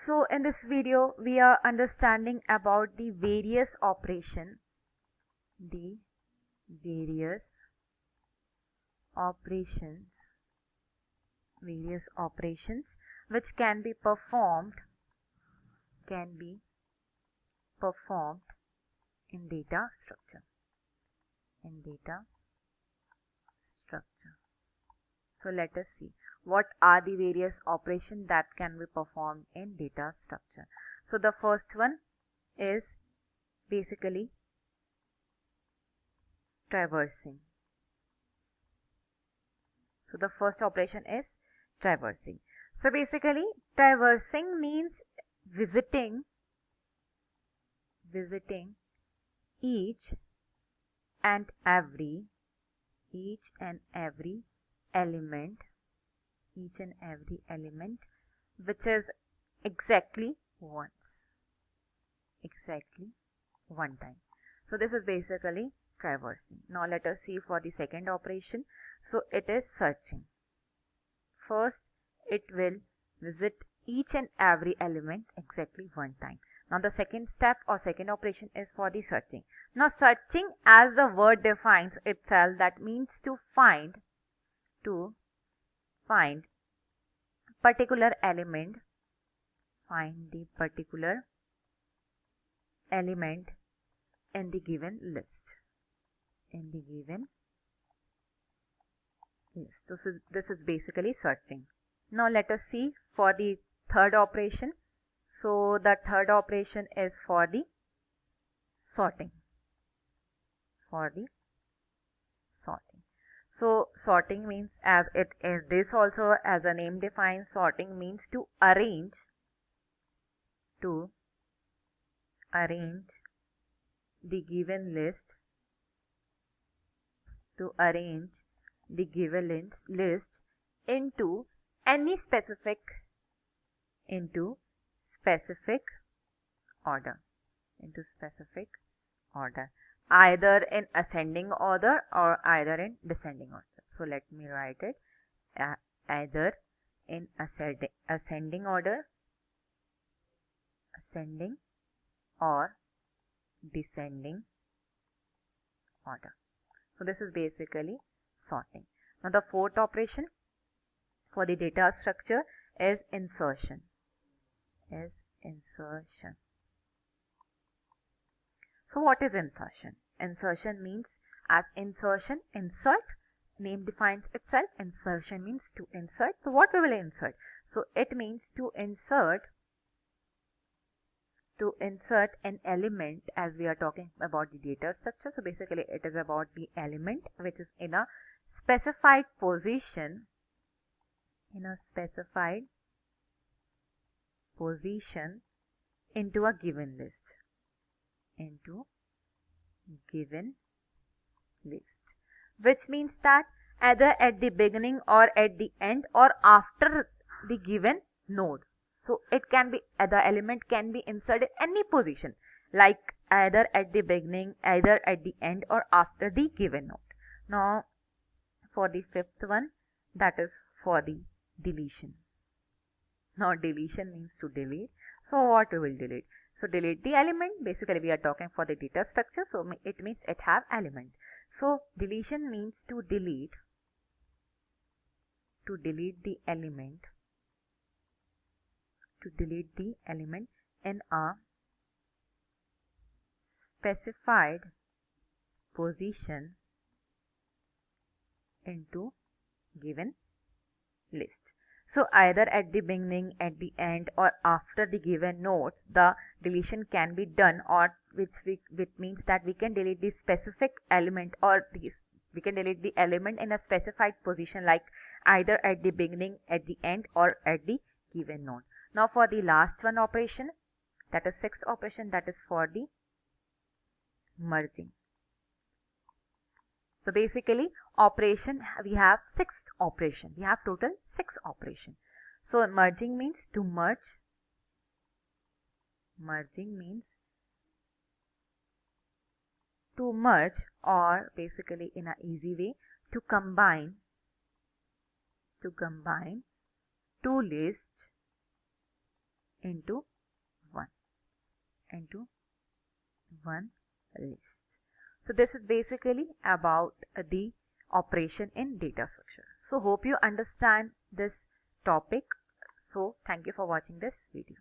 So in this video we are understanding about the various operations various operations which can be performed in data structure. So let us see what are the various operations that can be performed in data structure. So the first one is basically traversing. So the first operation is traversing. So basically traversing means visiting each and every element which is exactly one time. So this is basically traversing. Now let us see for the second operation. So it is searching. First it will visit each and every element exactly one time. Now the second step or second operation is for the searching. Now searching, as the word defines itself, that means to find particular element, in the given list. So this is basically searching. Now let us see for the third operation. So the third operation is for the sorting. So sorting means, as it is, this also as a name defines, sorting means to arrange the given list into any specific order, either in ascending order or either in descending order. So let me write it, either in ascending order, or descending order. So this is basically sorting. Now the fourth operation for the data structure is insertion. So what is insertion? Insertion means, as insertion, insert, name defines itself. Insertion means to insert. So what we will insert? So it means to insert an element, as we are talking about the data structure. So basically it is about the element which is in a specified position into a given list. Which means that either at the beginning or at the end or after the given node. So it can be, the element can be inserted any position, like either at the beginning, either at the end or after the given node. Now for the fifth one, that is for the deletion. Now deletion means to delete. So what we will delete? So delete the element. Basically we are talking for the data structure, so it means it have element. So deletion means to delete the element in a specified position into given list. So either at the beginning, at the end or after the given nodes, the deletion can be done, or which means that we can delete the specific element, or we can delete the element in a specified position, like either at the beginning, at the end or at the given node. Now for the last one operation, that is sixth operation, that is for the merging. So basically operation, we have six operation. We have total 6 operation. So merging means to merge. Or basically in an easy way, to combine two lists into 1 into 1 list. So this is basically about the operation in data structure. So hope you understand this topic. So thank you for watching this video.